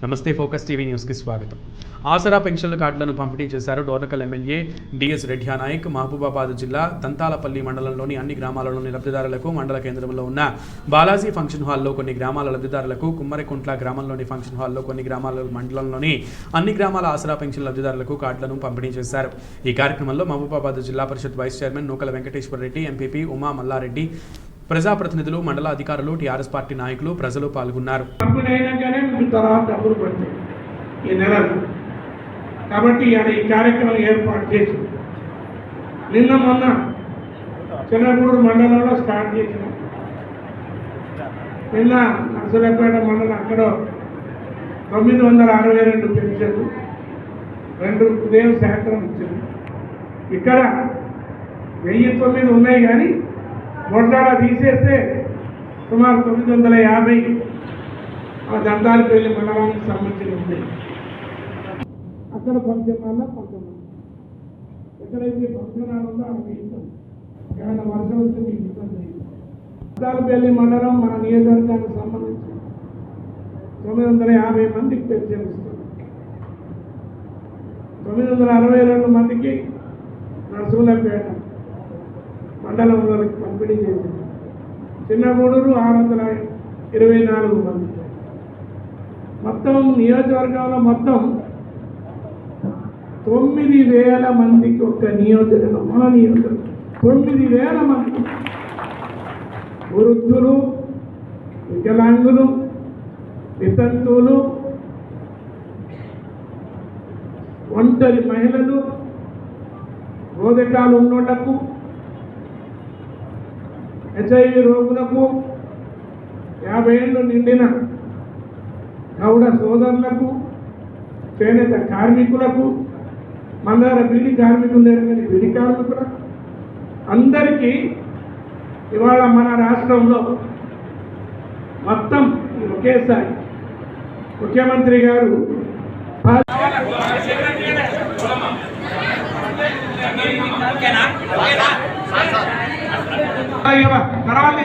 నమస్తే focus TV న్యూస్కి స్వాగతం. ఆసరా పెన్షన్ల కార్డులను పంపిణీ చేశారు డోర్నకల్ ఎమ్మెల్యే డిఎస్ రెడ్డి నాయక్. మహబూబాబాద్ జిల్లా దంతాలపల్లి మండలంలోని అన్ని గ్రామాలలోని లబ్ధిదారులకు, మండల కేంద్రంలో ఉన్న బాలాజీ ఫంక్షన్ హాల్లో కొన్ని గ్రామాల లబ్ధిదారులకు, కుమ్మరికుంట్ల గ్రామంలోని ఫంక్షన్ హాల్లో కొన్ని గ్రామాల మండలంలోని అన్ని గ్రామాల ఆసరా పెన్షన్ లబ్ధిదారులకు కార్డులను పంపిణీ చేశారు. ఈ కార్యక్రమంలో మహబూబాబాద్ జిల్లా పరిషత్ వైస్ చైర్మన్ నూకల వెంకటేశ్వర రెడ్డి, ఎంపీపీ ఉమా మల్లారెడ్డి, ప్రజాప్రతినిధులు, మండల అధికారులు, టీఆర్ఎస్ పార్టీ నాయకులు, ప్రజలు పాల్గొన్నారు. కాబట్టి ఈ కార్యక్రమం ఏర్పాటు చేసి నిన్న మొన్న చిన్నగూడూరు మండలంలో స్టార్ట్ చేసినాం. నిన్న నర్సరాపేట మండలం అక్కడ 962 పెన్షన్లు 2 ఉదయం సాయంత్రం ఇచ్చింది. ఇక్కడ 1009 ఉన్నాయి, కానీ మొదట తీసేస్తే సుమారు 950 దంతాలపల్లి మండలానికి సంబంధించి ఉంది. అక్కడ ఫంక్షన్ హాల్లో కొంతమంది ఎక్కడైతే ఫంక్షన్ హాల్ ఉందో అక్కడ ఇస్తాం. ఏమైనా వర్షం వస్తే మీకు ఇబ్బంది. దంతాలపల్లి మండలం మన నియోజకవర్గానికి సంబంధించి 950 మందికి పెన్షన్ ఇస్తుంది. 962 మందికి నర్సులపేట మండలంలో పంపిణీ చేసింది. చిన్నగూడూరు 624 మంది. మొత్తం నియోజకవర్గంలో మొత్తం 9,000 మందికి ఒక నియోజకవర్గం, మన నియోజకవర్గం 9,000 మంది వృద్ధులు, వికలాంగులు, వితంతువులు, ఒంటరి మహిళలు, బోధకాలు ఉన్నోళ్లకు, HIV రోగులకు, 50 ఏళ్ళు నిండిన గౌడ సోదరులకు, చేనేత కార్మికులకు, మందార బీడి కార్మికులు లేరు కానీ బీడి కార్మికులకు అందరికీ ఇవాళ మన రాష్ట్రంలో మొత్తం ఒకేసారి ముఖ్యమంత్రి గారు తర్వాత